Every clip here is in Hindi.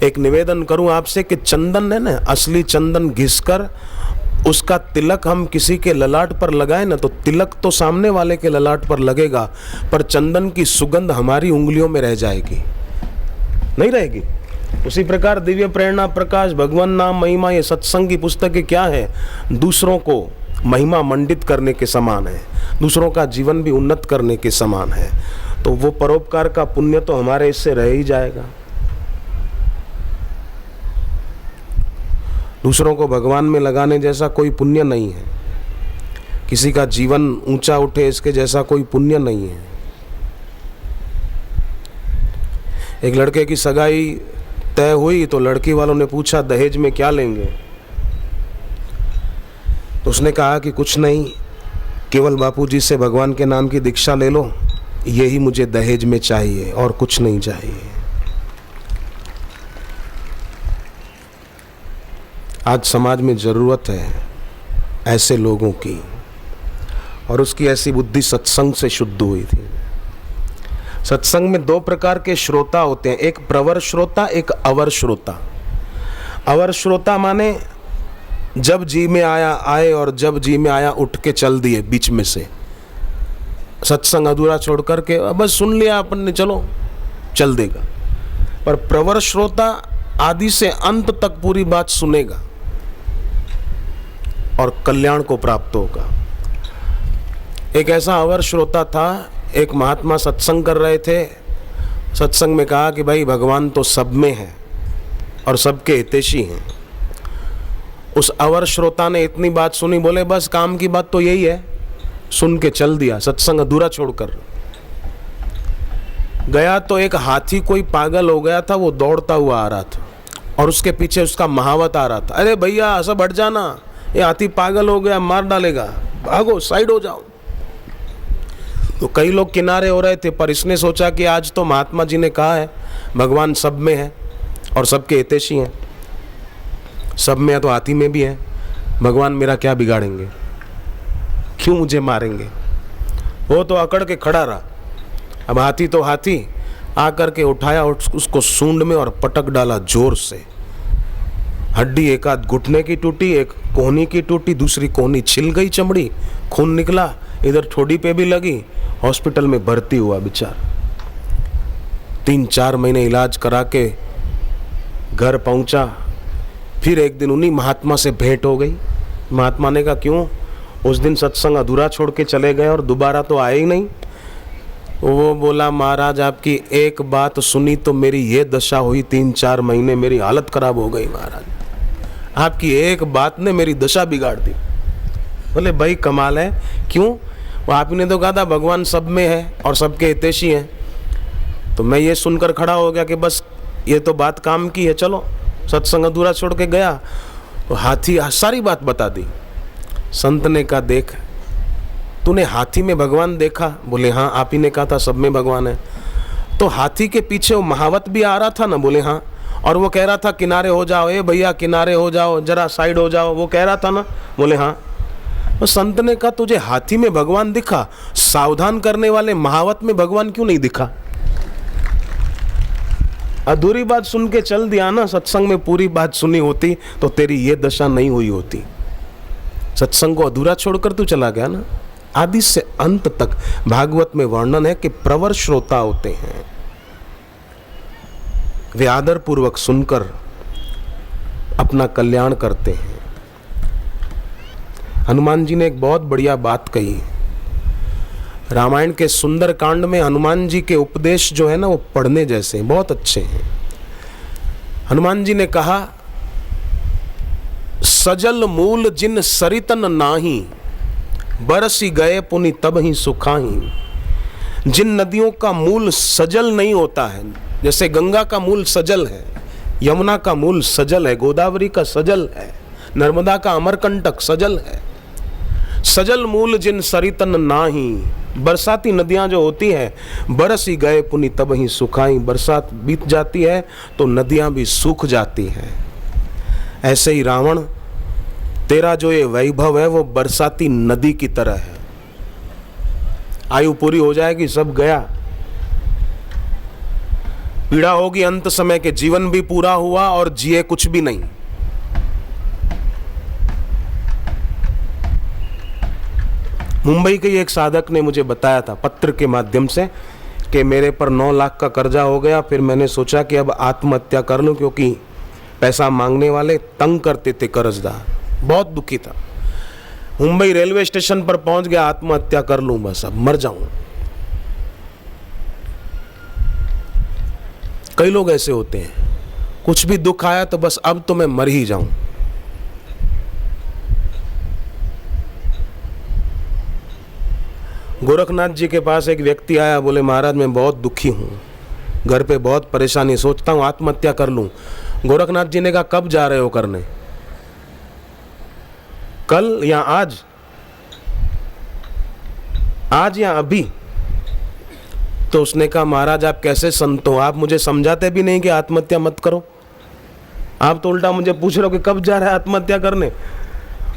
एक निवेदन करूं आपसे कि चंदन है ना, असली चंदन घिसकर उसका तिलक हम किसी के ललाट पर लगाए ना, तो तिलक तो सामने वाले के ललाट पर लगेगा, पर चंदन की सुगंध हमारी उंगलियों में रह जाएगी, नहीं रहेगी। उसी प्रकार दिव्य प्रेरणा प्रकाश, भगवान नाम, महिमा, ये सत्संग की पुस्तकें क्या है? दूसरों को महिमा मंडित करने के समान है, दूसरों का जीवन भी उन्नत करने के समान है। तो वो परोपकार का पुण्य तो हमारे इससे रह ही जाएगा। दूसरों को भगवान में लगाने जैसा कोई पुण्य नहीं है, किसी का जीवन ऊंचा उठे इसके जैसा कोई पुण्य नहीं है। एक लड़के की सगाई तय हुई तो लड़की वालों ने पूछा दहेज में क्या लेंगे, तो उसने कहा कि कुछ नहीं, केवल बापूजी से भगवान के नाम की दीक्षा ले लो, यही मुझे दहेज में चाहिए और कुछ नहीं चाहिए। आज समाज में ज़रूरत है ऐसे लोगों की, और उसकी ऐसी बुद्धि सत्संग से शुद्ध हुई थी। सत्संग में दो प्रकार के श्रोता होते हैं, एक प्रवर श्रोता, एक अवर श्रोता। अवर श्रोता माने जब जी में आया आए और जब जी में आया उठ के चल दिए, बीच में से सत्संग अधूरा छोड़ करके बस सुन लिया अपन ने, चलो चल देगा। पर प्रवर श्रोता आदि से अंत तक पूरी बात सुनेगा और कल्याण को प्राप्त होगा। एक ऐसा अवर श्रोता था, एक महात्मा सत्संग कर रहे थे, सत्संग में कहा कि भाई भगवान तो सब में है और सबके हितैषी हैं। उस अवर श्रोता ने इतनी बात सुनी, बोले बस काम की बात तो यही है, सुन के चल दिया, सत्संग अधूरा छोड़कर गया। तो एक हाथी कोई पागल हो गया था, वो दौड़ता हुआ आ रहा था और उसके पीछे उसका महावत आ रहा था, अरे भैया सब हट जाना, ये हाथी पागल हो गया, मार डालेगा, भागो, साइड हो जाओ। तो कई लोग किनारे हो रहे थे, पर इसने सोचा कि आज तो महात्मा जी ने कहा है भगवान सब में है और सबके हितैषी हैं, सब में है तो हाथी में भी है, भगवान मेरा क्या बिगाड़ेंगे, क्यों मुझे मारेंगे। वो तो अकड़ के खड़ा रहा। अब हाथी तो हाथी, आकर के उठाया और उसको सूंड में और पटक डाला जोर से। हड्डी एक आध घुटने की टूटी, एक कोहनी की टूटी, दूसरी कोहनी छिल गई, चमड़ी, खून निकला, इधर ठोडी पे भी लगी, हॉस्पिटल में भर्ती हुआ बेचारा। 3-4 महीने इलाज करा के घर पहुंचा। फिर एक दिन उन्हीं महात्मा से भेंट हो गई। महात्मा ने कहा क्यों, उस दिन सत्संग अधूरा छोड़ के चले गए और दोबारा तो आए ही नहीं। वो बोला महाराज आपकी एक बात सुनी तो मेरी ये दशा हुई, 3-4 महीने मेरी हालत खराब हो गई महाराज, आपकी एक बात ने मेरी दशा बिगाड़ दी। बोले भाई कमाल है, क्यों? वो आपने तो कहा था भगवान सब में है और सबके हितैषी हैं। तो मैं ये सुनकर खड़ा हो गया कि बस ये तो बात काम की है, चलो। सत्संग अधूरा छोड़ के गया तो हाथी सारी बात बता दी। संत ने कहा देख तूने हाथी में भगवान देखा? बोले हाँ, आप ही ने कहा था सब में भगवान है। तो हाथी के पीछे वो महावत भी आ रहा था ना? बोले हाँ। और वो कह रहा था किनारे हो जाओ, ए भैया किनारे हो जाओ, जरा साइड हो जाओ, वो कह रहा था ना? बोले हाँ। तो संत ने कहा तुझे हाथी में भगवान दिखा, सावधान करने वाले महावत में भगवान क्यों नहीं दिखा? अधूरी बात सुन के चल दिया ना, सत्संग में पूरी बात सुनी होती तो तेरी ये दशा नहीं हुई होती। सत्संग को अधूरा छोड़कर तू चला गया ना। आदि से अंत तक भागवत में वर्णन है कि प्रवर श्रोता होते हैं, वे आदर पूर्वक सुनकर अपना कल्याण करते हैं। हनुमान जी ने एक बहुत बढ़िया बात कही। रामायण के सुंदर कांड में हनुमान जी के उपदेश जो है ना, वो पढ़ने जैसे हैं, बहुत अच्छे हैं। हनुमान जी ने कहा सजल मूल जिन सरितन नाही, बरसी गए पुनि तब ही सुखाही। जिन नदियों का मूल सजल नहीं होता है, जैसे गंगा का मूल सजल है, यमुना का मूल सजल है, गोदावरी का सजल है, नर्मदा का अमरकंटक सजल है। सजल मूल जिन सरितन नाही, बरसाती नदियां जो होती हैं, बरसी गए पुनि तब ही सुखाई, बरसात बीत जाती है तो नदियां भी सूख जाती हैं। ऐसे ही रावण, तेरा जो ये वैभव है वो बरसाती नदी की तरह है, आयु पूरी हो जाएगी सब गया। पीड़ा होगी अंत समय के जीवन भी पूरा हुआ और जिए कुछ भी नहीं। मुंबई के एक साधक ने मुझे बताया था पत्र के माध्यम से कि मेरे पर 9 लाख का कर्जा हो गया। फिर मैंने सोचा कि अब आत्महत्या कर लूं, क्योंकि पैसा मांगने वाले तंग करते थे कर्जदार। बहुत दुखी था। मुंबई रेलवे स्टेशन पर पहुंच गया, आत्महत्या कर लूं, बस अब मर जाऊं। कई लोग ऐसे होते हैं, कुछ भी दुख आया तो बस अब तो मैं मर ही जाऊं। गोरखनाथ जी के पास एक व्यक्ति आया, बोले महाराज मैं बहुत दुखी हूं, घर पे बहुत परेशानी, सोचता हूं आत्महत्या कर लूं। गोरखनाथ जी ने कहा कब जा रहे हो करने, कल या आज, आज या अभी? तो उसने कहा महाराज आप कैसे संत हो, आप मुझे समझाते भी नहीं कि आत्महत्या मत करो, आप तो उल्टा मुझे पूछ रहे हो कि कब जा रहा है आत्महत्या करने।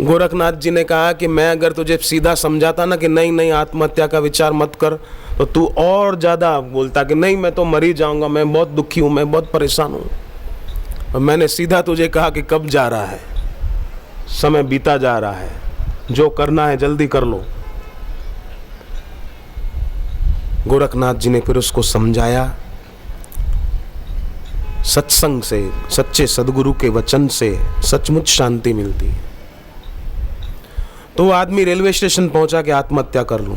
गोरखनाथ जी ने कहा कि मैं अगर तुझे सीधा समझाता ना कि नहीं नहीं आत्महत्या का विचार मत कर, तो तू और ज़्यादा बोलता कि नहीं मैं तो मर ही जाऊंगा, मैं बहुत दुखी हूँ, मैं बहुत परेशान हूँ। और मैंने सीधा तुझे कहा कि कब जा रहा है, समय बीता जा रहा है, जो करना है जल्दी कर लो। गोरखनाथ जी ने फिर उसको समझाया। सत्संग से, सच्चे सदगुरु के वचन से सचमुच शांति मिलती है। तो वो आदमी रेलवे स्टेशन पहुंचा कि आत्महत्या कर लूं।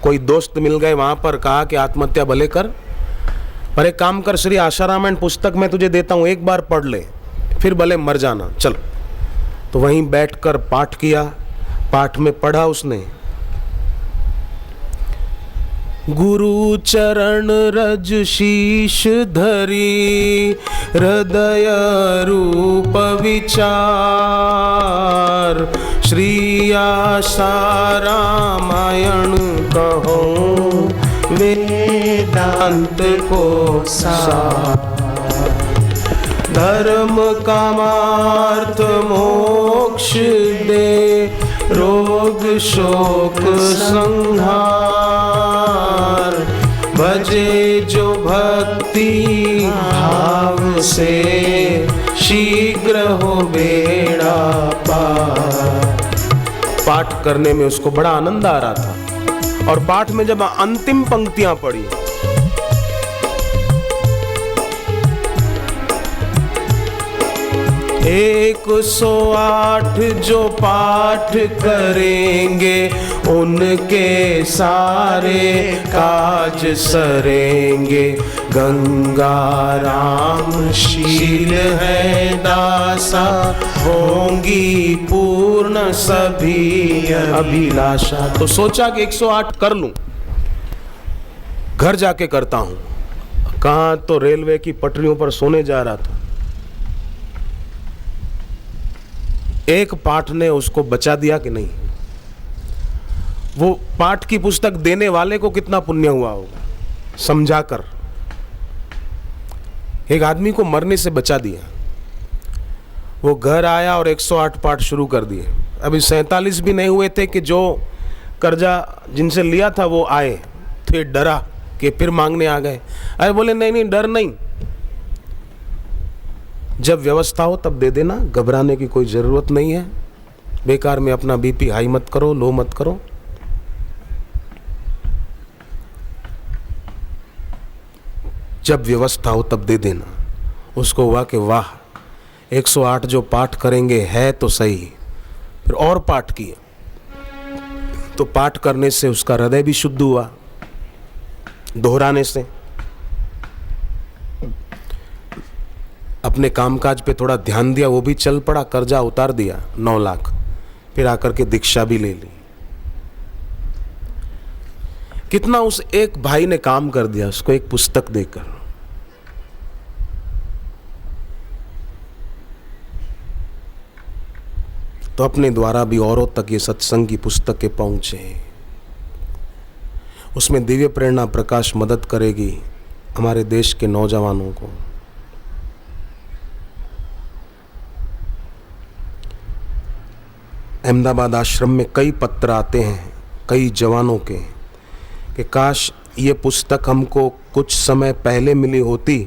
कोई दोस्त मिल गए वहां पर, कहा कि आत्महत्या भले कर, पर एक काम कर, श्री आशारामायण पुस्तक मैं तुझे देता हूं, एक बार पढ़ ले, फिर भले मर जाना, चल। तो वहीं बैठकर पाठ किया। पाठ में पढ़ा उसने, गुरु चरण रज शीश धरी, हृदय रूप विचार, श्री आशा रामायण कहो, वेदांत को सार, धर्म कामार्थ मोक्ष दे, रोग शोक संहार, भजे जो भक्ति भाव से, शीघ्र हो बेड़ा पार। पाठ करने में उसको बड़ा आनंद आ रहा था। और पाठ में जब अंतिम पंक्तियां पढ़ी, एक 108 जो पाठ करेंगे, उनके सारे काज सरेंगे। गंगा राम शील है दासा, होंगी पूर्ण सभी अभिलाषा। तो सोचा कि 108 कर लूं, घर जाके करता हूं। कहां, तो रेलवे की पटरियों पर सोने जा रहा था। एक पाठ ने उसको बचा दिया कि नहीं। वो पाठ की पुस्तक देने वाले को कितना पुण्य हुआ होगा, समझाकर एक आदमी को मरने से बचा दिया। वो घर आया और 108 पाठ शुरू कर दिए। अभी 47 भी नहीं हुए थे कि जो कर्जा जिनसे लिया था वो आए थे, डरा कि फिर मांगने आ गए। अरे बोले नहीं नहीं डर नहीं, जब व्यवस्था हो तब दे देना, घबराने की कोई ज़रूरत नहीं है। बेकार में अपना बीपी हाई मत करो, लो मत करो। जब व्यवस्था हो तब दे देना। उसको हुआ कि वाह 108 जो पाठ करेंगे है तो सही। फिर और पाठ किए, तो पाठ करने से उसका हृदय भी शुद्ध हुआ, दोहराने से। अपने कामकाज पे थोड़ा ध्यान दिया, वो भी चल पड़ा, कर्जा उतार दिया 9 लाख। फिर आकर के दीक्षा भी ले ली। कितना उस एक भाई ने काम कर दिया उसको एक पुस्तक देकर। तो अपने द्वारा भी औरों तक ये सत्संग की पुस्तकें पहुंचे। उसमें दिव्य प्रेरणा प्रकाश मदद करेगी हमारे देश के नौजवानों को। अहमदाबाद आश्रम में कई पत्र आते हैं कई जवानों के कि काश ये पुस्तक हमको कुछ समय पहले मिली होती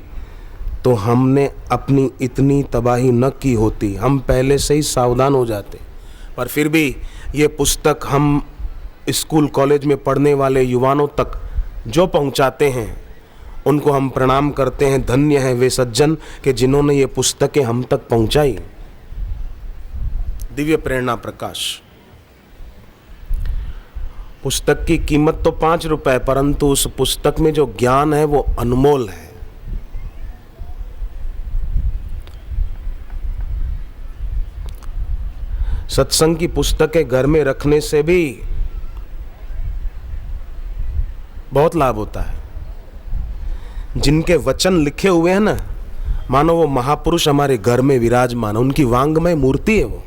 तो हमने अपनी इतनी तबाही न की होती, हम पहले से ही सावधान हो जाते। पर फिर भी ये पुस्तक हम स्कूल कॉलेज में पढ़ने वाले युवाओं तक जो पहुंचाते हैं उनको हम प्रणाम करते हैं। धन्य हैं वे सज्जन कि जिन्होंने ये पुस्तकें हम तक पहुंचाई। दिव्य प्रेरणा प्रकाश पुस्तक की कीमत तो 5 रुपए, परंतु उस पुस्तक में जो ज्ञान है वो अनमोल है। सत्संग की पुस्तकें घर में रखने से भी बहुत लाभ होता है। जिनके वचन लिखे हुए हैं ना, मानो वो महापुरुष हमारे घर में विराजमान, उनकी वांग्मय मूर्ति है वो।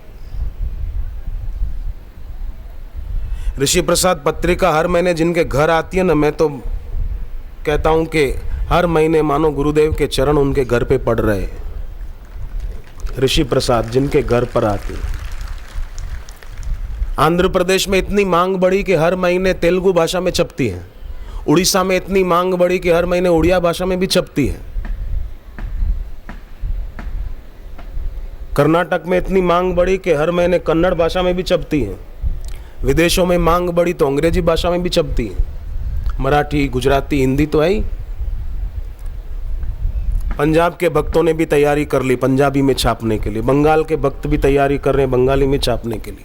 ऋषि प्रसाद पत्रिका हर महीने जिनके घर आती है ना, मैं तो कहता हूं कि हर महीने मानो गुरुदेव के चरण उनके घर पे पड़ रहे। ऋषि प्रसाद जिनके घर पर आती है। आंध्र प्रदेश में इतनी मांग बढ़ी कि हर महीने तेलुगु भाषा में छपती है। उड़ीसा में इतनी मांग बढ़ी कि हर महीने उड़िया भाषा में भी छपती है। कर्नाटक में इतनी मांग बढ़ी कि हर महीने कन्नड़ भाषा में भी छपती है। विदेशों में मांग बढ़ी तो अंग्रेजी भाषा में भी छपती है। मराठी, गुजराती, हिंदी तो है ही। पंजाब के भक्तों ने भी तैयारी कर ली पंजाबी में छापने के लिए। बंगाल के भक्त भी तैयारी कर रहे हैं बंगाली में छापने के लिए।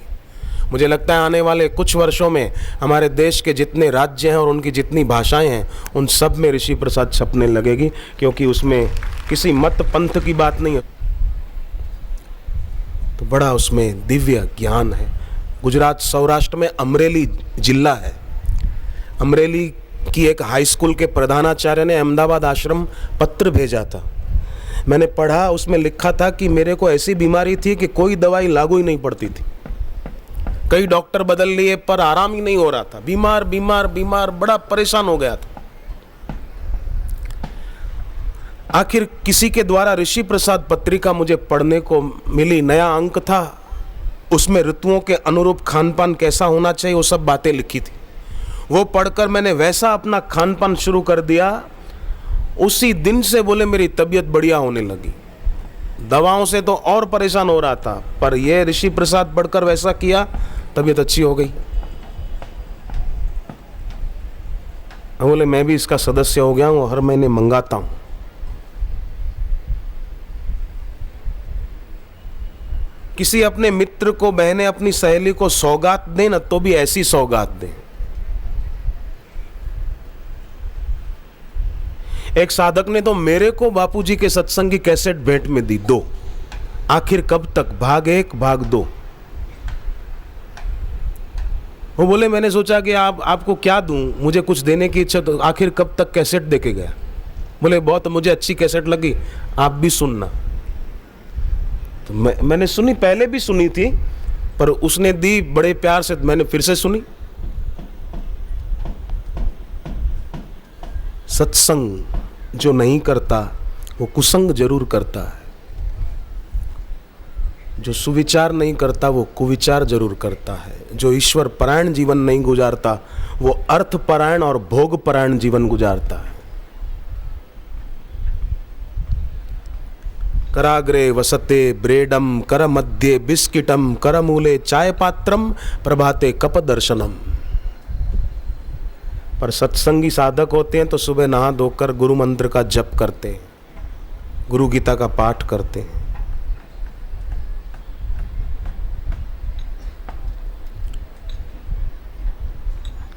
मुझे लगता है आने वाले कुछ वर्षों में हमारे देश के जितने राज्य हैं और उनकी जितनी भाषाएं हैं उन सब में ऋषि प्रसाद छपने लगेगी, क्योंकि उसमें किसी मत पंथ की बात नहीं है। तो बड़ा उसमें दिव्य ज्ञान है। गुजरात सौराष्ट्र में अमरेली जिला है। अमरेली की एक हाई स्कूल के प्रधानाचार्य ने अहमदाबाद आश्रम पत्र भेजा था। मैंने पढ़ा, उसमें लिखा था कि मेरे को ऐसी बीमारी थी कि कोई दवाई लागू ही नहीं पड़ती थी। कई डॉक्टर बदल लिए पर आराम ही नहीं हो रहा था। बीमार बीमार बीमार, बड़ा परेशान हो गया था। आखिर किसी के द्वारा ऋषि प्रसाद पत्रिका मुझे पढ़ने को मिली। नया अंक था, उसमें ऋतुओं के अनुरूप खान पान कैसा होना चाहिए वो सब बातें लिखी थी। वो पढ़कर मैंने वैसा अपना खान पान शुरू कर दिया। उसी दिन से बोले मेरी तबीयत बढ़िया होने लगी। दवाओं से तो और परेशान हो रहा था, पर यह ऋषि प्रसाद पढ़कर वैसा किया, तबीयत अच्छी हो गई। बोले मैं भी इसका सदस्य हो गया हूं, हर महीने मंगाता हूं। किसी अपने मित्र को, बहनें अपनी सहेली को सौगात दें ना, तो भी ऐसी सौगात दें। एक साधक ने तो मेरे को बापूजी के सत्संग की कैसेट भेंट में दी, 2। आखिर कब तक, भाग 1 भाग 2। वो बोले मैंने सोचा कि आपको क्या दूं, मुझे कुछ देने की इच्छा, तो आखिर कब तक कैसेट देके गया। बोले बहुत मुझे अच्छी कैसेट लगी, आप भी सुनना। तो मैंने सुनी, पहले भी सुनी थी, पर उसने दी बड़े प्यार से, मैंने फिर से सुनी। सत्संग जो नहीं करता वो कुसंग जरूर करता है। जो सुविचार नहीं करता वो कुविचार जरूर करता है। जो ईश्वर परायण जीवन नहीं गुजारता वो अर्थ परायण और भोग परायण जीवन गुजारता है। कराग्रे वसते ब्रेडम, कर मध्य बिस्किटम, कर मूले चाय पात्रम, प्रभाते कप दर्शनम। पर सत्संगी साधक होते हैं तो सुबह नहा धोकर गुरु मंत्र का जप करते हैं, गुरु गीता का पाठ करते हैं।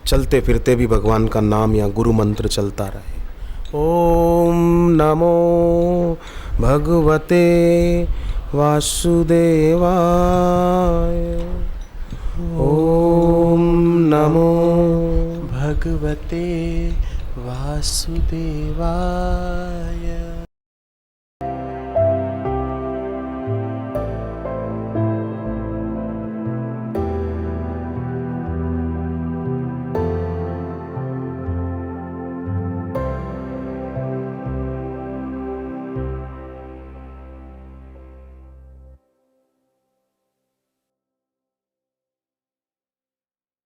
चलते फिरते भी भगवान का नाम या गुरु मंत्र चलता रहे। ओम नमो भगवते वासुदेवाय। ओम नमो भगवते वासुदेवाय।